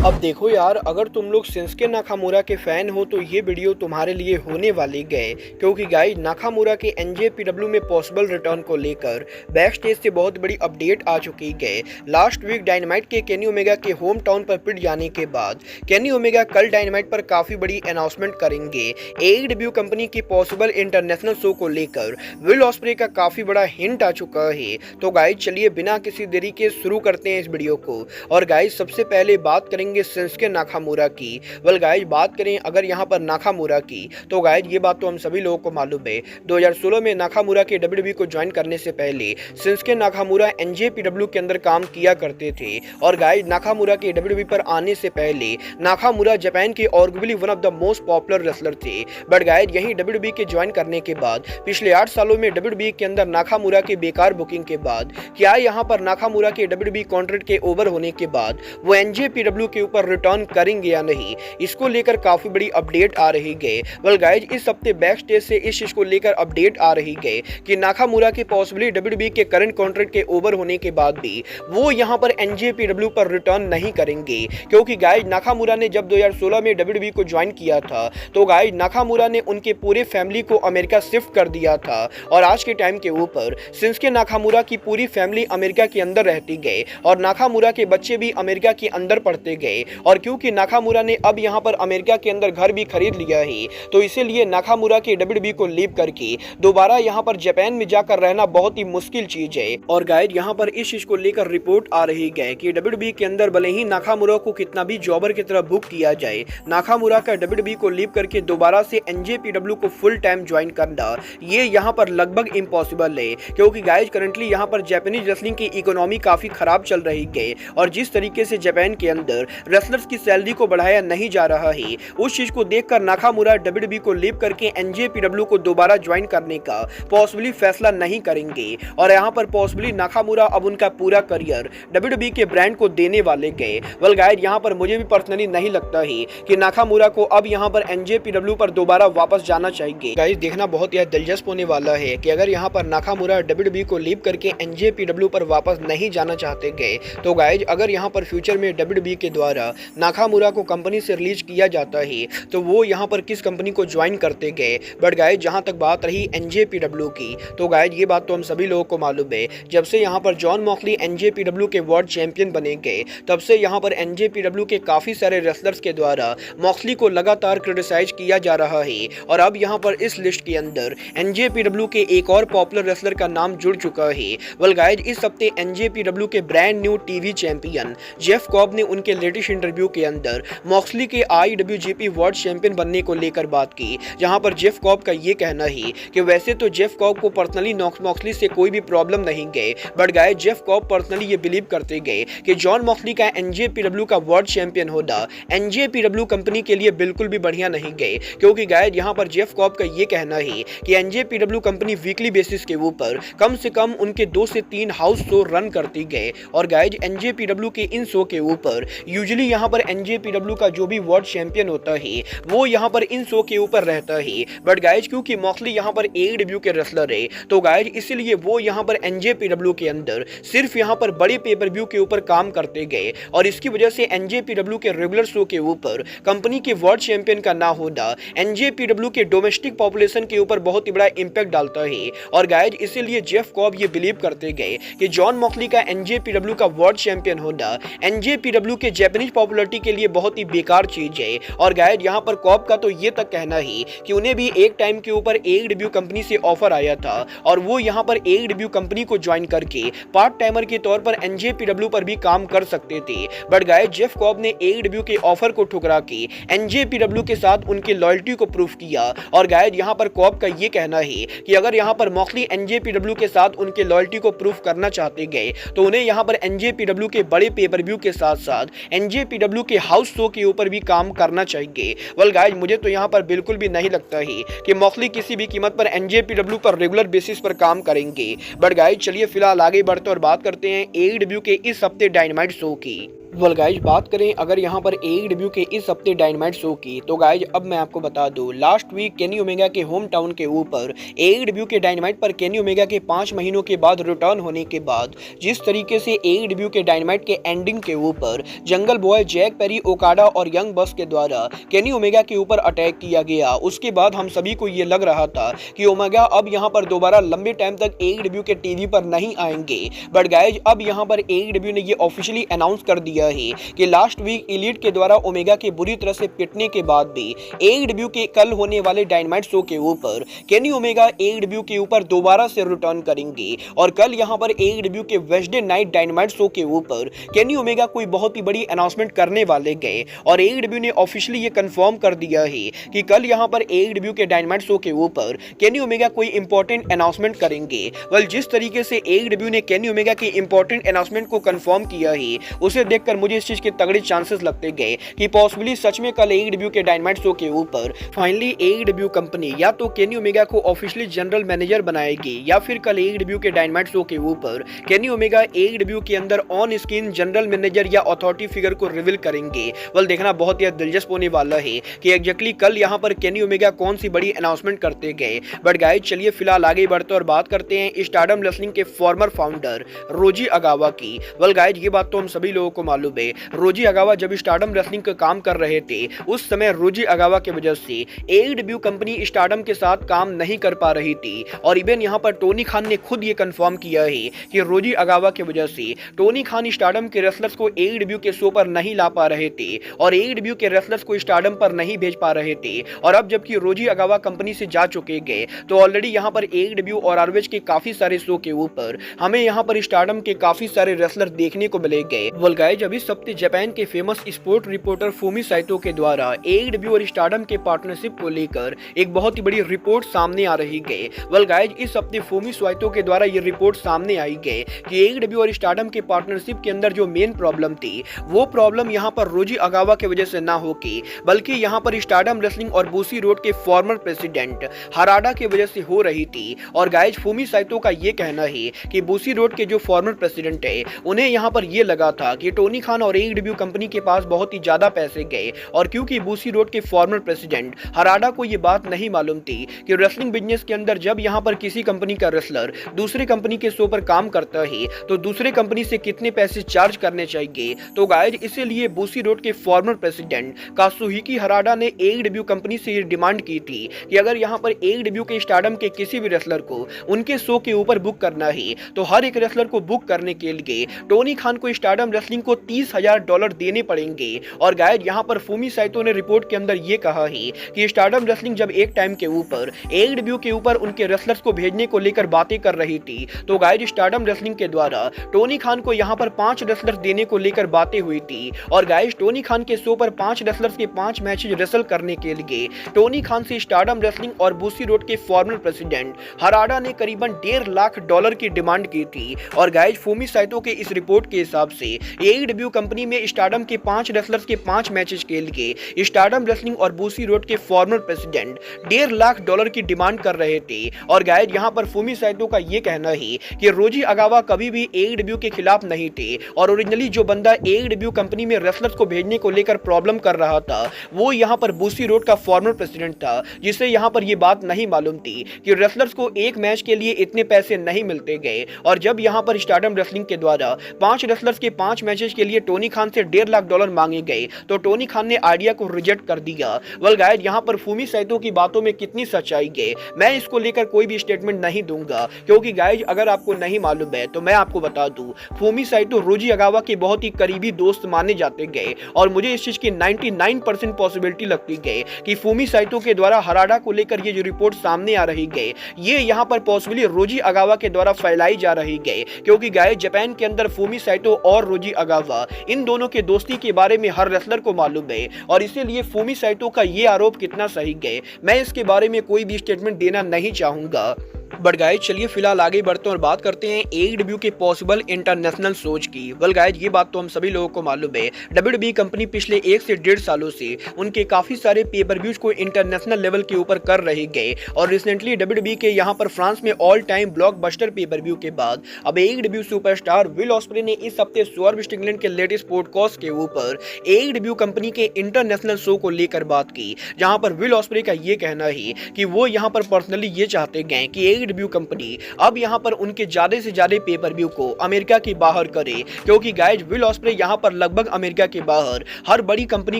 अब देखो यार, अगर तुम लोग शिंसुके नाकामुरा के फैन हो तो ये वीडियो तुम्हारे लिए होने वाली गए, क्योंकि गाइस नाकामुरा के एनजेपीडब्ल्यू में पॉसिबल रिटर्न को लेकर बैक स्टेज से बहुत बड़ी अपडेट आ चुकी है। लास्ट वीक डायनामाइट के केनी ओमेगा के होम टाउन पर पिट जाने के बाद केनी ओमेगा कल डायनामाइट पर काफी बड़ी अनाउंसमेंट करेंगे। एईडब्ल्यू कंपनी की पॉसिबल इंटरनेशनल शो को लेकर विल ऑस्प्रे का काफी बड़ा हिंट आ चुका है। तो गाइस चलिए बिना किसी देरी के शुरू करते हैं इस वीडियो को। और गाइस सबसे पहले बात करेंगे शिंसुके नाकामुरा की। वेल गाइस बात करें अगर यहाँ पर नाकामुरा की, तो गाइस ये बात तो हम सभी लोगों को मालूम है। 2016 में नाकामुरा के डब्ल्यूडब्ल्यूई को ज्वाइन करने से पहले शिंसुके नाकामुरा एनजेपीडब्ल्यू के अंदर काम किया करते थे। और गाइस नाकामुरा के डब्ल्यूडब्ल्यूई पर आने से पहले नाकामुरा जापान के arguably one of the most popular wrestler थे। बट गाइस यही डब्ल्यूडब्ल्यूई के ज्वाइन करने के बाद पिछले 8 सालों में डब्ल्यूडब्ल्यूई के अंदर नाकामुरा के बेकार बुकिंग के बाद क्या यहाँ पर नाकामुरा के डब्ल्यूडब्ल्यूई कॉन्ट्रैक्ट के ओवर होने के बाद वो एनजेपीडब्ल्यू के ऊपर रिटर्न करेंगे या नहीं, इसको लेकर काफी बड़ी अपडेट आ रही है। वेल गाइस इस हफ्ते बैक स्टेज से इस चीज को लेकर अपडेट आ रही है कि नाकामुरा के पॉसिबली डब्ल्यूडब्ल्यूई के करंट कॉन्ट्रैक्ट के ओवर होने के बाद भी वो यहां पर एनजेपीडब्ल्यू पर रिटर्न नहीं करेंगे। क्योंकि गाइस नाकामुरा ने जब 2016 में डब्ल्यूडब्ल्यूई को ज्वाइन किया था तो गाइस नाकामुरा ने उनके पूरे फैमिली को अमेरिका शिफ्ट कर दिया था। और आज के टाइम के ऊपर शिंसुके नाकामुरा की पूरी फैमिली अमेरिका के अंदर रहती गए और नाकामुरा के बच्चे भी अमेरिका के अंदर पढ़ते गए। और क्योंकि नाकामुरा ने अब यहां पर अमेरिका के अंदर घर भी खरीद लिया है, तो इसीलिए नाकामुरा के डब्ल्यूडब्ल्यूई को लीव करके दोबारा यहां पर जापान में जाकर रहना बहुत ही मुश्किल चीज है। और गाइस यहां पर इस चीज को लेकर रिपोर्ट आ रही है कि डब्ल्यूडब्ल्यूई के अंदर भले ही नाकामुरा को कितना भी जॉबर की तरह बुक किया जाए, नाकामुरा का डब्ल्यूडब्ल्यूई को लीव करके दोबारा से एनजेपीडब्ल्यू को फुल टाइम ज्वाइन करना ये यहां पर लगभग इम्पॉसिबल है। क्योंकि गाइस करंटली यहां पर जापानीज रेसलिंग की इकोनॉमी काफी खराब चल रही है और जिस तरीके से जापान के अंदर रेसलर्स की सैलरी को बढ़ाया नहीं जा रहा है, उस चीज को देखकर नाकामुरा डब्ल्यूडब्ल्यूई को लीव करके एनजेपीडब्ल्यू को दोबारा ज्वाइन करने का पॉसिबली फैसला नहीं करेंगे। और यहाँ पर पॉसिबली नाकामुरा अब उनका पूरा करियर डब्ल्यूडब्ल्यूई के ब्रांड को देने वाले गए। वेल गाइस यहाँ पर मुझे भी पर्सनली नहीं लगता है कि नाकामुरा को अब यहाँ पर एनजेपीडब्ल्यू पर दोबारा वापस जाना चाहिए। गाइस देखना बहुत ही दिलचस्प होने वाला है कि अगर यहाँ पर नाकामुरा डब्ल्यूडब्ल्यूई को लीव करके एनजेपीडब्ल्यू पर वापस नहीं जाना चाहते गए, तो गाइस अगर यहाँ पर फ्यूचर में डब्ल्यूडब्ल्यूई के द्वारा नाकामुरा को कंपनी से रिलीज किया जाता है तो वो यहाँ पर किस कंपनी को ज्वाइन करते गए। बट गाइस जहाँ तक बात रही एनजेपीडब्ल्यू की, तो गाइस ये बात तो हम सभी लोगों को मालूम है, जब से यहाँ पर जॉन मॉक्सली एनजेपीडब्ल्यू के वर्ल्ड चैंपियन बने गए तब से यहाँ पर एनजेपीडब्ल्यू के काफी सारे रेसलर्स के द्वारा मॉक्सली को लगातार क्रिटिसाइज किया जा रहा है। और अब यहाँ पर इस लिस्ट के अंदर एनजेपीडब्ल्यू के एक और पॉपुलर रेसलर का नाम जुड़ चुका है। वेल गाइस इस हफ्ते एनजेपीडब्ल्यू के brand new TV champion Jeff Cobb ने उनके लेटेस्ट इंटरव्यू के अंदर मॉक्सली के आईडब्ल्यूजीपी वर्ल्ड चैंपियन बनने को लेकर बात की, जहां पर जेफ कॉब का ये कहना है कि वैसे तो जेफ कॉब को पर्सनली मॉक्सली से कोई भी प्रॉब्लम नहीं गए, but guys Jeff Cobb personally ये बिलीव करते गए कि जॉन मॉक्सली का एनजेपीडब्ल्यू का वर्ल्ड चैंपियन होना एनजेपीडब्ल्यू कंपनी के लिए बिल्कुल भी बढ़िया नहीं गए। क्योंकि गाइस यहां पर जेफ कॉब का ये कहना है कि एनजेपीडब्ल्यू कंपनी वीकली बेसिस के ऊपर कम से कम उनके 2 से 3 हाउस शो रन करती गए। और गाइस एनजेपीडब्ल्यू के इन शो के ऊपर यूजुअली यहाँ पर एनजेपीडब्ल्यू का जो भी वर्ल्ड चैंपियन होता है वो यहाँ पर इन शो के ऊपर रहता है। बट गाइस क्योंकि मॉक्सली यहाँ पर एईडब्ल्यू के रेसलर है, तो गाइस इसीलिए वो यहाँ पर एनजेपीडब्ल्यू के अंदर सिर्फ यहाँ पर बड़े पेपर व्यू के ऊपर काम करते गए। और इसकी वजह से एनजेपीडब्ल्यू के रेगुलर शो के ऊपर कंपनी के वर्ल्ड चैंपियन का ना होना एनजेपीडब्ल्यू के डोमेस्टिक पॉपुलेशन के ऊपर बहुत ही बड़ा इंपैक्ट डालता है। और गाइस इसीलिए जेफ कॉब ये बिलीव करते गए कि जॉन मॉक्सली का एनजेपीडब्ल्यू का वर्ल्ड चैंपियन होना एनजेपीडब्ल्यू के जापानीज पॉपुलरिटी के लिए बहुत ही बेकार चीज है। और गाइस यहाँ पर कॉब का तो ये तक कहना है कि उन्हें भी एक टाइम के ऊपर एईडब्ल्यू कंपनी से ऑफर आया था और वो यहाँ पर एईडब्ल्यू कंपनी को ज्वाइन करके पार्ट टाइमर के तौर पर एनजेपीडब्ल्यू पर भी काम कर सकते थे। बट गाइस जेफ कॉब ने एईडब्ल्यू के ऑफर को ठुकरा के एनजेपीडब्ल्यू के साथ उनकी लॉयल्टी को प्रूफ किया। और गाइस यहाँ पर कॉब का ये कहना है कि अगर यहाँ पर मॉक्सली एनजेपीडब्ल्यू के साथ उनके लॉयल्टी को प्रूफ करना चाहते गए तो उन्हें यहाँ पर एनजेपीडब्ल्यू के बड़े पेपर व्यू के साथ साथ एनजेपीडब्ल्यू के हाउस शो के ऊपर भी काम करना चाहिए। वेल गाइस मुझे तो यहाँ पर बिल्कुल भी नहीं लगता है कि मॉक्सली किसी भी कीमत पर एनजेपीडब्ल्यू पर रेगुलर बेसिस पर काम करेंगे। बट गाइस चलिए फिलहाल आगे बढ़ते और बात करते हैं एईडब्ल्यू के इस हफ्ते डायनामाइट शो की। वेल गाइज, बात करें अगर यहाँ पर एईडब्ल्यू के इस हफ्ते डायनामाइट शो की, तो गाइज अब मैं आपको बता दूं, लास्ट वीक केनी ओमेगा के होम टाउन के ऊपर एईडब्ल्यू के डायनामाइट पर केनी ओमेगा के 5 महीनों के बाद रिटर्न होने के बाद जिस तरीके से एईडब्ल्यू के डायनामाइट के एंडिंग के ऊपर Jungle Boy, Jack Perry, Okada और यंग बस के द्वारा केनी ओमेगा के ऊपर अटैक किया गया, उसके बाद हम सभी को ये लग रहा था कि ओमेगा अब यहाँ पर दोबारा लंबे टाइम तक एईडब्ल्यू के टीवी पर नहीं आएंगे। बट गाइज अब यहाँ पर एईडब्ल्यू ने ये ऑफिशियली अनाउंस कर दिया है कि लास्ट वीक एलीट के द्वारा ओमेगा के बुरी तरह से पिटने के बाद भी एईडब्ल्यू के कल होने वाले डायनामाइट शो के ऊपर केनी ओमेगा एईडब्ल्यू के ऊपर दोबारा से रिटर्न करेंगे। और कल यहां पर एईडब्ल्यू के वेडनेसडे नाइट डायनामाइट शो के ऊपर केनी ओमेगा कोई बहुत ही बड़ी अनाउंसमेंट करने वाले गए और एईडब्ल्यू ने ऑफिशियली ये कंफर्म कर दिया है कि कल यहां पर एईडब्ल्यू के डायनामाइट शो के ऊपर केनी ओमेगा कोई इंपॉर्टेंट अनाउंसमेंट करेंगे। वेल, जिस तरीके से एईडब्ल्यू ने केनी ओमेगा के इंपॉर्टेंट अनाउंसमेंट को कंफर्म किया है, उसे देखकर मुझे इस चीज के तगड़े चांसेस लगते गए कि पॉसिबली सच में कल एईडब्ल्यू के डायनामाइट शो के ऊपर फाइनली एईडब्ल्यू कंपनी या तो केनी ओमेगा को ऑफिशियली जनरल मैनेजर बनाएगी या फिर कल एईडब्ल्यू के डायनामाइट शो के ऊपर केनी ओमेगा एईडब्ल्यू के अंदर ऑन स्क्रीन जनरल मैनेजर या अथॉरिटी फिगर को रिवील करेंगे। वेल, देखना बहुत ही दिलचस्प होने वाला है कि एग्जैक्टली कल यहां पर केनी ओमेगा कौन सी बड़ी अनाउंसमेंट करते गए। बट गाइस, चलिए फिलहाल आगे बढ़ते और बात करते हैं स्टारडम रेसलिंग के फॉर्मर फाउंडर रोजी अगावा की। वेल गाइस, ये बात तो हम सभी लोगों को मालूम है, रोजी अगावा जब स्टारडम रेसलिंग का काम कर रहे थे उस समय रोजी अगावा की वजह से एईडब्ल्यू कंपनी स्टारडम के साथ काम नहीं कर पा रही थी। और इवन यहां पर टोनी खान ने खुद ये कंफर्म किया है कि रोजी अगावा की वजह से टोनी खान स्टारडम के रेसलर्स को एईडब्ल्यू के शो पर नहीं ला पा रहे थे और एईडब्ल्यू के रेसलर्स को स्टारडम पर नहीं भेज पा रहे थे। और अब जबकि रोजी अगावा कंपनी से जा चुके गए तो ऑलरेडी यहां पर एईडब्ल्यू और आरओएच के काफी सारे शो के ऊपर हमें यहां पर स्टारडम के काफी सारे रेसलर देखने को मिलेंगे। वेल गाइस, जब इस हफ्ते जापान के फेमस स्पोर्ट रिपोर्टर फूमी साइतो के द्वारा एईडब्ल्यू और स्टारडम के पार्टनरशिप को लेकर एक बहुत ही बड़ी रिपोर्ट सामने आ रही है। वेल गाइस, इस हफ्ते फूमी साइतो के द्वारा ये रिपोर्ट सामने आई है कि एईडब्ल्यू और स्टारडम के पार्टनरशिप के अंदर जो मेन प्रॉब्लम थी वो प्रॉब्लम यहां पर रोजी अगावा की वजह से ना होके बल्कि यहां पर स्टारडम रेसलिंग और बूसी रोड के फॉर्मर प्रेसिडेंट हराडा की वजह से हो रही थी। और गाइस, फूमी साइतो का ये कहना है कि बूसी रोड के जो फॉर्मर प्रेसिडेंट है उन्हें यहां पर ये लगा था कि टोनी खान और एईडब्ल्यू कंपनी के पास बहुत ही ज्यादा पैसे गए और क्योंकि बूसी रोड के फॉर्मर प्रेसिडेंट हराडा को ये बात नहीं मालूम थी कि रेसलिंग बिजनेस के अंदर जब यहां पर किसी कंपनी का रेसलर दूसरे कंपनी के शो पर काम करता है तो दूसरे कंपनी से कितने पैसे चार्ज करने चाहिए। तो गाइस, इसीलिए बूसी रोड के फॉर्मर प्रेसिडेंट कात्सुहिकी हराडा ने एईडब्ल्यू कंपनी से ये डिमांड की थी कि अगर यहां पर एईडब्ल्यू के स्टारडम के किसी भी रेसलर को उनके शो के ऊपर बुक करना है तो हर एक रेसलर को बुक करने के लिए टोनी खान को स्टारडम रेसलिंग को $30,000 देने पड़ेंगे। और गाइस, यहां पर फूमी साइतो ने रिपोर्ट के अंदर ये कहा है कि स्टारडम रेसलिंग जब एक टाइम के ऊपर एईडब्ल्यू के ऊपर उनके रेसलर्स को भेजने को लेकर बातें कर रही थी तो गाइस, स्टारडम रेसलिंग के द्वारा टोनी खान को यहां पर 5 रेसलर्स देने को लेकर बातें हुई थी। और गाइस, टोनी खान के शो पर 5 रेसलर्स के 5 मैचेस रेसल करने के लिए टोनी खान से स्टारडम रेसलिंग और बूसी रोड के फॉर्मर प्रेसिडेंट हराडा ने करीबन $1.5 लाख की डिमांड की थी। और गाइस, फूमी साइतो के इस रिपोर्ट के हिसाब से एईडब्ल्यू कंपनी में स्टारडम के 5 रेसलर्स के 5 मैचेस के लिए स्टारडम रेसलिंग और बूसी रोड के फॉर्मर प्रेसिडेंट $1.5 लाख की डिमांड कर रहे थे। और गाइस, यहां पर फूमी साइतो का यह कहना है कि रोजी अगावा कभी भी एईडब्ल्यू के खिलाफ नहीं थे और ओरिजिनली जो बंदा एईडब्ल्यू कंपनी में रेसलर्स को भेजने को लेकर प्रॉब्लम कर रहा था वो यहां पर बूसी रोड का फॉर्मर प्रेसिडेंट था, जिसे यहां पर यह बात नहीं मालूम थी कि रेसलर्स को एक मैच के लिए इतने पैसे नहीं मिलते गए। और जब यहां पर स्टारडम रेसलिंग के द्वारा 5 रेसलर्स के 5 मैचेस के लिए टोनी खान से $1.5 लाख मांगे गए तो टोनी खान ने आइडिया को रिजेक्ट कर दिया। वेल गाइस, यहां पर फूमी साइतो की बातों में कितनी सच्चाई है मैं इसको लेकर कोई भी स्टेटमेंट नहीं दूंगा, क्योंकि गाइस, अगर आपको नहीं मालूम है तो मैं आपको बता दूं, फूमी साइतो रोजी अगावा के बहुत ही करीबी दोस्त माने जाते गए और मुझे इस चीज की 99% पॉसिबिलिटी लगती गई कि फूमी साइतो के द्वारा हराडा को लेकर ये जो रिपोर्ट सामने आ रही है ये यहां पर पॉसिबली रोजी अगावा के द्वारा फैलाई जा रही है। क्योंकि गाइस, जापान के अंदर फूमी साइतो और रोजी अगावा इन दोनों के दोस्ती के बारे में हर रेसलर को मालूम है और इसीलिए फूमी साइतो का ये आरोप कितना सही है मैं इसके बारे में कोई भी स्टेटमेंट देना नहीं चाहूंगा। बट गाइज चलिए फिलहाल आगे बढ़ते हैं और बात करते हैं AEW के पॉसिबल इंटरनेशनल सोच की। वेल गाइज ये बात तो हम सभी लोगों को मालूम है, WWE कंपनी पिछले 1 से 1.5 सालों से उनके काफी सारे पेपर व्यूज को इंटरनेशनल लेवल के ऊपर कर रहे गए और रिसेंटली WWE के यहाँ पर फ्रांस में all time blockbuster pay per view के बाद अब AEW सुपरस्टार विल ऑस्प्रे ने इस हफ्ते स्वर्व स्टिंगलैंड के लेटेस्ट पॉडकास्ट के ऊपर AEW कंपनी के इंटरनेशनल शो को लेकर बात की, जहां पर विल ऑस्प्रे का ये कहना है कि वो यहाँ पर पर्सनली ये चाहते गए कि AEW कंपनी अब यहाँ पर उनके ज्यादा से ज्यादा पेपर व्यू को अमेरिका के बाहर करे, क्योंकि गाइज विल ऑस्प्रे यहाँ पर लगभग अमेरिका के बाहर हर बड़ी कंपनी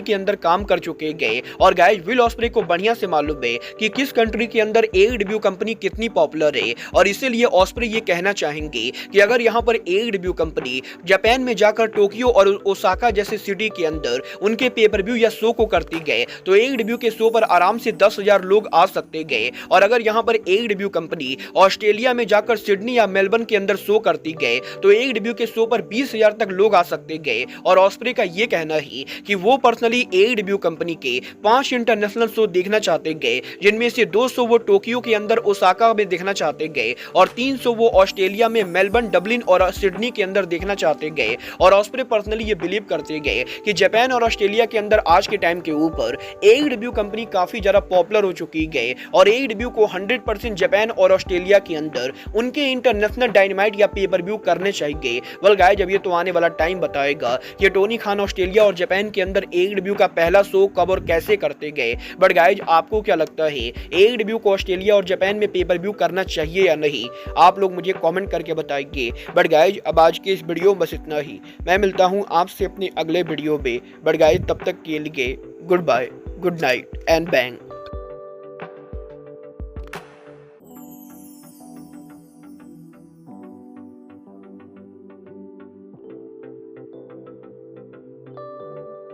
के अंदर काम कर चुके गए और गाइज विल ऑस्प्रे को बढ़िया से मालूम है कि किस कंट्री के अंदर AEW कंपनी कितनी पॉपुलर है और इसीलिए ऑस्प्रे ये कहना चाहेंगे कि अगर यहाँ पर AEW कंपनी जापान में जाकर टोक्यो और ओसाका जैसे सिटी के अंदर उनके पेपर व्यू या शो को करती गए तो AEW के शो पर आराम से 10,000 लोग आ सकते गए और अगर यहाँ पर AEW कंपनी ऑस्ट्रेलिया में जाकर सिडनी या मेलबर्न के अंदर शो करती गए तो AEW के शो पर 20,000 तक लोग आ सकते गए और ऑस्प्रे का ये कहना है कि वो पर्सनली AEW कंपनी के 5 इंटरनेशनल शो देखना चाहते गए, जिनमें से 200 वो टोक्यो के अंदर ओसाका में देखना चाहते गए और 300 वो ऑस्ट्रेलिया में मेलबर्न, डबलिन और सिडनी के अंदर देखना चाहते गए और ऑस्प्रे पर्सनली ये बिलीव करते गए कि जापान और ऑस्ट्रेलिया के अंदर आज के टाइम के ऊपर AEW कंपनी काफी ज्यादा पॉपुलर हो चुकी गए और AEW को 100% जापान और ऑस्ट्रेलिया के अंदर उनके इंटरनेशनल डायनामाइट या पेपर व्यू करने चाहिए। वेल गाइस अब ये तो आने वाला टाइम बताएगा कि टोनी खान ऑस्ट्रेलिया और जापान के अंदर AEW का पहला शो कब और कैसे करते गए। बट गाइस आपको क्या लगता है AEW को ऑस्ट्रेलिया और जापान में पेपर व्यू करना चाहिए या नहीं, आप लोग मुझे कमेंट करके बताइए। बट गाइस अब आज के इस वीडियो में बस इतना ही, मैं मिलता हूँ आपसे अपने अगले वीडियो में। बट गाइस तब तक के लिए goodbye, good night and bang.